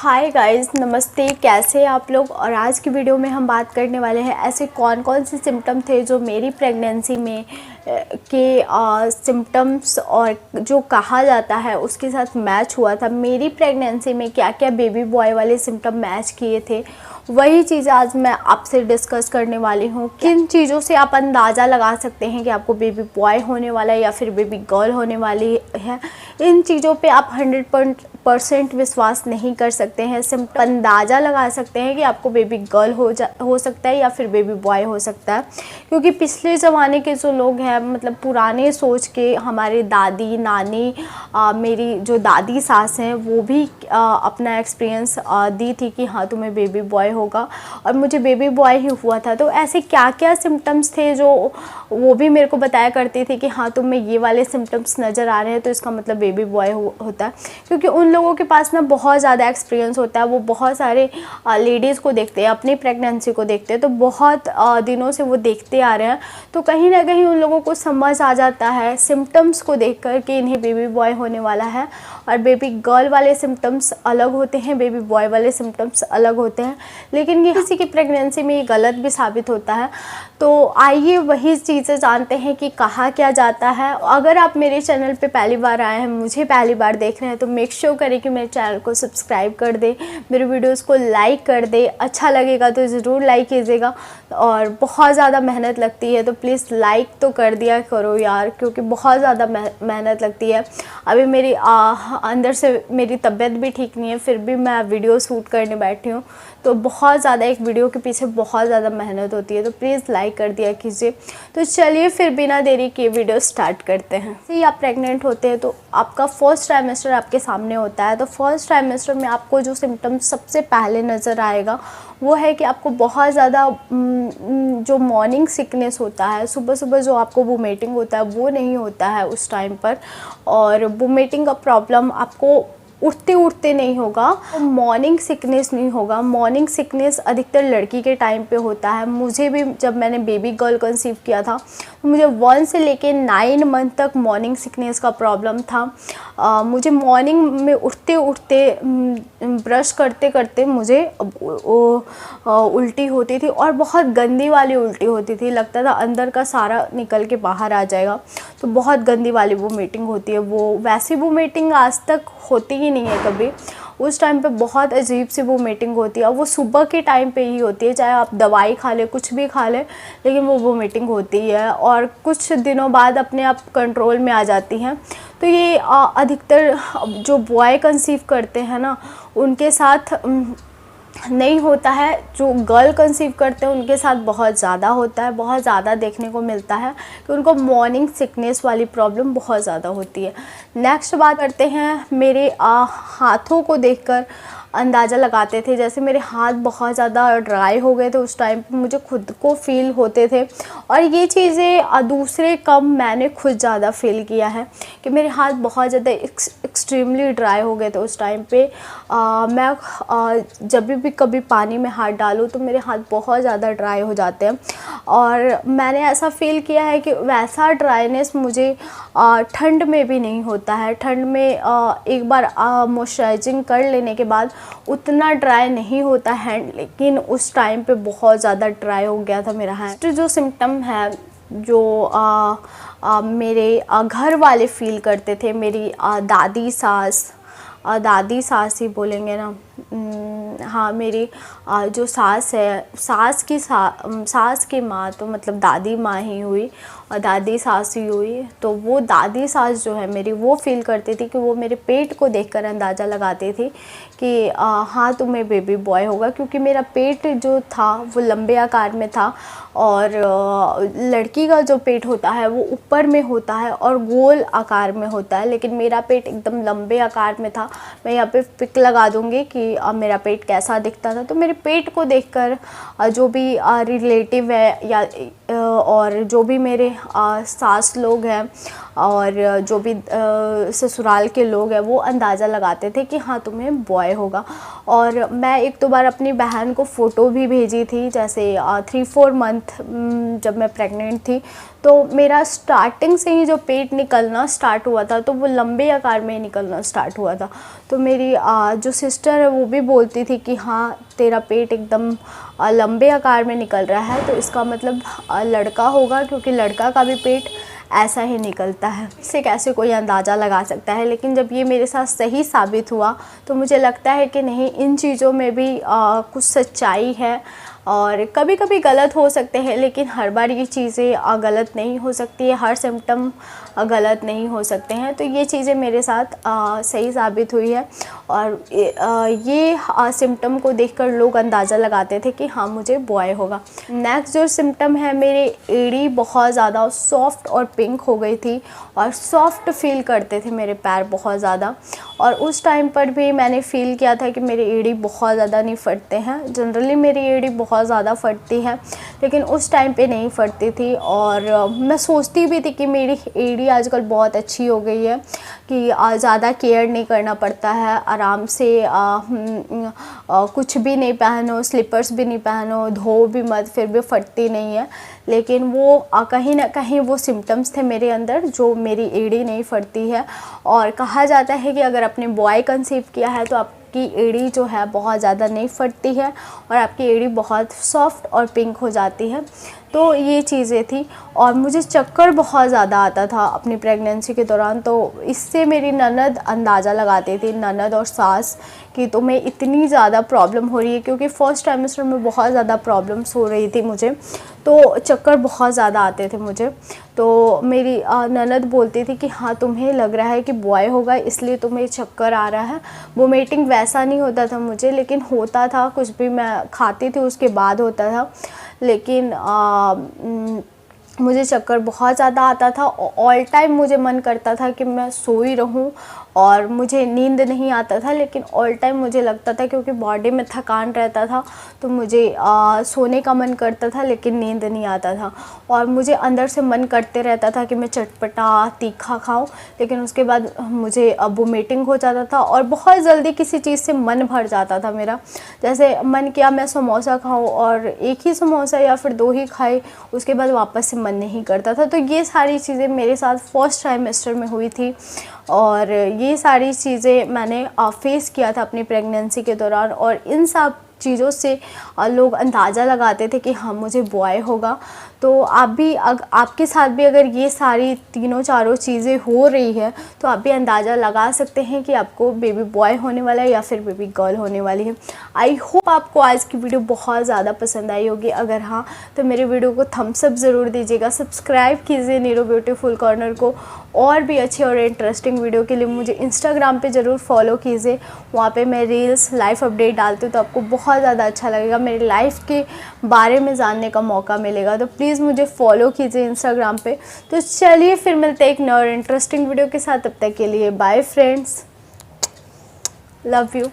Hi guys, नमस्ते। कैसे हैं आप लोग। और आज की वीडियो में हम बात करने वाले हैं ऐसे कौन कौन से सिम्टम थे जो मेरी प्रेगनेंसी में के सिम्टम्स और जो कहा जाता है उसके साथ मैच हुआ था। मेरी प्रेगनेंसी में क्या क्या बेबी बॉय वाले सिम्टम मैच किए थे, वही चीज़ आज मैं आपसे डिस्कस करने वाली हूँ। किन चीज़ों से आप अंदाज़ा लगा सकते हैं कि आपको बेबी बॉय होने वाला है या फिर बेबी गर्ल होने वाली है। इन चीज़ों पे आप 100% विश्वास नहीं कर सकते हैं। सिर्फ अंदाज़ा लगा सकते हैं कि आपको बेबी गर्ल हो सकता है या फिर बेबी बॉय हो सकता है। क्योंकि पिछले ज़माने के जो लोग हैं, मतलब पुराने सोच के, हमारे दादी नानी, मेरी जो दादी सास हैं, वो भी अपना एक्सपीरियंस दी थी कि हाँ तुम्हें बेबी बॉय होगा, और मुझे बेबी बॉय ही हुआ था। तो ऐसे क्या क्या सिम्टम्स थे जो वो भी मेरे को बताया करती थी कि हाँ तुम्हें ये वाले सिम्टम्स नज़र आ रहे हैं तो इसका मतलब बेबी बॉय होता है। क्योंकि उन लोगों के पास ना बहुत ज़्यादा एक्सपीरियंस होता है, वो बहुत सारे लेडीज़ को देखते हैं, अपनी प्रेगनेंसी को देखते हैं, तो बहुत दिनों से वो देखते आ रहे हैं। तो कहीं ना कहीं उन लोगों को समझ आ जाता है सिम्टम्स को देखकर कि इन्हें बेबी बॉय होने वाला है। और बेबी गर्ल वाले सिम्टम्स अलग होते हैं, बेबी बॉय वाले सिम्टम्स अलग होते हैं, लेकिन ये किसी की प्रेगनेंसी में ये गलत भी साबित होता है। तो आइए वही चीज़ें जानते हैं कि कहा क्या जाता है। अगर आप मेरे चैनल पे पहली बार आए हैं, मुझे पहली बार देख रहे हैं, तो मेक श्योर करें कि मेरे चैनल को सब्सक्राइब कर दे, मेरे वीडियोस को लाइक कर दे। अच्छा लगेगा तो ज़रूर लाइक कीजिएगा, और बहुत ज़्यादा मेहनत लगती है तो प्लीज़ लाइक तो कर दिया करो यार, क्योंकि बहुत ज़्यादा मेहनत लगती है। अभी मेरी अंदर से मेरी तबीयत भी ठीक नहीं है, फिर भी मैं वीडियो शूट करने बैठी हूँ, तो बहुत ज़्यादा एक वीडियो के पीछे बहुत ज़्यादा मेहनत होती है, तो प्लीज़ लाइक कर दिया कीजिए। तो चलिए फिर बिना देरी के वीडियो स्टार्ट करते हैं। यदि आप प्रेग्नेंट होते हैं तो आपका फर्स्ट ट्राइमेस्टर आपके सामने होता है। तो फर्स्ट ट्राइमेस्टर में आपको जो सिम्टम्स सबसे पहले नज़र आएगा वो है कि आपको बहुत ज़्यादा जो मॉर्निंग सिकनेस होता है, सुबह सुबह जो आपको वोमिटिंग होता है वो नहीं होता है उस टाइम पर। और वोमिटिंग का प्रॉब्लम आपको उठते उठते नहीं होगा, मॉर्निंग सिकनेस नहीं होगा। मॉर्निंग सिकनेस अधिकतर लड़की के टाइम पे होता है। मुझे भी जब मैंने बेबी गर्ल कंसीव किया था तो मुझे 1 से लेके 9 मंथ तक मॉर्निंग सिकनेस का प्रॉब्लम था। मुझे मॉर्निंग में उठते उठते ब्रश करते करते मुझे उल्टी होती थी, और बहुत गंदी वाली उल्टी होती थी। लगता था अंदर का सारा निकल के बाहर आ जाएगा। तो बहुत गंदी वाली वोमिटिंग होती है। वो वैसी वोमिटिंग आज तक होती ही नहीं है कभी। उस टाइम पे बहुत अजीब सी वोमिटिंग होती है, और वो सुबह के टाइम पे ही होती है, चाहे आप दवाई खा लें, कुछ भी खा लें, लेकिन वो वोमिटिंग होती है, और कुछ दिनों बाद अपने आप कंट्रोल में आ जाती हैं। तो ये अधिकतर जो बॉय कंसीव करते हैं ना उनके साथ नहीं होता है, जो गर्ल कंसीव करते हैं उनके साथ बहुत ज़्यादा होता है, बहुत ज़्यादा देखने को मिलता है कि उनको मॉर्निंग सिकनेस वाली प्रॉब्लम बहुत ज़्यादा होती है। नेक्स्ट बात करते हैं, मेरे हाथों को देखकर अंदाज़ा लगाते थे। जैसे मेरे हाथ बहुत ज़्यादा ड्राई हो गए थे, उस टाइम पे मुझे खुद को फील होते थे। और ये चीज़ें दूसरे कम मैंने खुद ज़्यादा फील किया है कि मेरे हाथ बहुत ज़्यादा एक्सट्रीमली ड्राई हो गए थे उस टाइम पे। मैं जब भी कभी पानी में हाथ डालूँ तो मेरे हाथ बहुत ज़्यादा ड्राई हो जाते हैं। और मैंने ऐसा फील किया है कि वैसा ड्राइनेस मुझे ठंड में भी नहीं होता है। ठंड में एक बार मॉइस्चराइजिंग कर लेने के बाद उतना ड्राई नहीं होता है, लेकिन उस टाइम पे बहुत ज़्यादा ड्राई हो गया था मेरा हैंड। तो जो सिम्टम है जो मेरे घर वाले फील करते थे, मेरी दादी सास ही बोलेंगे ना, हाँ, मेरी जो सास है, सास की माँ तो मतलब दादी माँ ही हुई और दादी सास ही हुई। तो वो दादी सास जो है मेरी, वो फील करती थी कि वो मेरे पेट को देखकर अंदाज़ा लगाती थी कि हाँ तुम्हें बेबी बॉय होगा, क्योंकि मेरा पेट जो था वो लंबे आकार में था, और लड़की का जो पेट होता है वो ऊपर में होता है और गोल आकार में होता है, लेकिन मेरा पेट एकदम लंबे आकार में था। मैं यहाँ पे पिक लगा दूँगी कि मेरा पेट कैसा दिखता था। तो मेरे पेट को देखकर जो भी रिलेटिव है या और जो भी मेरे सास लोग हैं, और जो भी ससुराल के लोग हैं वो अंदाज़ा लगाते थे कि हाँ तुम्हें बॉय होगा। और मैं एक दो बार अपनी बहन को फ़ोटो भी भेजी थी, जैसे 3-4 मंथ जब मैं प्रेग्नेंट थी, तो मेरा स्टार्टिंग से ही जो पेट निकलना स्टार्ट हुआ था तो वो लंबे आकार में निकलना स्टार्ट हुआ था। तो मेरी जो सिस्टर है वो भी बोलती थी कि हाँ तेरा पेट एकदम लंबे आकार में निकल रहा है, तो इसका मतलब लड़का होगा, क्योंकि लड़का का भी पेट ऐसा ही निकलता है। इससे कैसे कोई अंदाज़ा लगा सकता है। लेकिन जब ये मेरे साथ सही साबित हुआ तो मुझे लगता है कि नहीं, इन चीज़ों में भी कुछ सच्चाई है। और कभी कभी गलत हो सकते हैं, लेकिन हर बार ये चीज़ें गलत नहीं हो सकती है, हर सिम्टम गलत नहीं हो सकते हैं। तो ये चीज़ें मेरे साथ सही साबित हुई है। और ये सिम्टम को देखकर लोग अंदाज़ा लगाते थे कि हाँ मुझे बॉय होगा। नेक्स्ट जो सिम्टम है, मेरे एड़ी बहुत ज़्यादा सॉफ्ट और पिंक हो गई थी और सॉफ्ट फील करते थे मेरे पैर बहुत ज़्यादा। और उस टाइम पर भी मैंने फ़ील किया था कि मेरी एड़ी बहुत ज़्यादा नहीं फटते हैं। जनरली मेरी एड़ी बहुत ज़्यादा फटती है, लेकिन उस टाइम पे नहीं फटती थी। और मैं सोचती भी थी कि मेरी एड़ी आजकल बहुत अच्छी हो गई है, कि ज़्यादा केयर नहीं करना पड़ता है, आराम से कुछ भी नहीं पहनो, स्लीपर्स भी नहीं पहनो, धो भी मत, फिर भी फटती नहीं है। लेकिन वो कहीं ना कहीं वो सिम्टम्स थे मेरे अंदर, जो मेरी एड़ी नहीं फटती है। और कहा जाता है कि अगर आपने बॉय कंसीव किया है तो आपकी एड़ी जो है बहुत ज़्यादा नहीं फटती है और आपकी एड़ी बहुत सॉफ्ट और पिंक हो जाती है। तो ये चीज़ें थी। और मुझे चक्कर बहुत ज़्यादा आता था अपनी प्रेगनेंसी के दौरान, तो इससे मेरी ननद अंदाज़ा लगाती थी, ननद और सास, कि तुम्हें इतनी ज़्यादा प्रॉब्लम हो रही है, क्योंकि फर्स्ट ट्राइमेस्टर में बहुत ज़्यादा प्रॉब्लम्स हो रही थी मुझे, तो चक्कर बहुत ज़्यादा आते थे मुझे। तो मेरी ननद बोलती थी कि हाँ तुम्हें लग रहा है कि बॉय होगा इसलिए तुम्हें चक्कर आ रहा है। वोमिटिंग वैसा नहीं होता था मुझे, लेकिन होता था, कुछ भी मैं खाती थी उसके बाद होता था। लेकिन मुझे चक्कर बहुत ज़्यादा आता था। ऑल टाइम मुझे मन करता था कि मैं सोई रहूं और मुझे नींद नहीं आता था, लेकिन ऑल टाइम मुझे लगता था, क्योंकि बॉडी में थकान रहता था, तो मुझे सोने का मन करता था लेकिन नींद नहीं आता था। और मुझे अंदर से मन करते रहता था कि मैं चटपटा तीखा खाऊं, लेकिन उसके बाद मुझे वोमिटिंग हो जाता था और बहुत जल्दी किसी चीज़ से मन भर जाता था मेरा। जैसे मन किया मैं समोसा खाऊं और एक ही समोसा या फिर 2 ही खाए, उसके बाद वापस से मन नहीं करता था। तो ये सारी चीज़ें मेरे साथ फर्स्ट ट्राइमेस्टर में हुई थी और ये सारी चीज़ें मैंने फेस किया था अपनी प्रेगनेंसी के दौरान। और इन सब चीज़ों से लोग अंदाज़ा लगाते थे कि हाँ मुझे बॉय होगा। तो आप भी आपके साथ भी अगर ये सारी तीनों चारों चीज़ें हो रही है तो आप भी अंदाज़ा लगा सकते हैं कि आपको बेबी बॉय होने वाला है या फिर बेबी गर्ल होने वाली है। आई होप आपको आज की वीडियो बहुत ज़्यादा पसंद आई होगी। अगर हाँ तो मेरे वीडियो को थम्स अप ज़रूर दीजिएगा, सब्सक्राइब कीजिए नीरू ब्यूटीफुल कॉर्नर को। और भी अच्छे और इंटरेस्टिंग वीडियो के लिए मुझे इंस्टाग्राम पे ज़रूर फॉलो कीजिए, वहाँ पे मैं रील्स लाइफ अपडेट डालती हूँ, तो आपको बहुत ज़्यादा अच्छा लगेगा, मेरी लाइफ के बारे में जानने का मौका मिलेगा। तो प्लीज़ मुझे फॉलो कीजिए इंस्टाग्राम पे। तो चलिए फिर मिलते हैं एक नए और इंटरेस्टिंग वीडियो के साथ, तब तक के लिए बाय फ्रेंड्स, लव यू।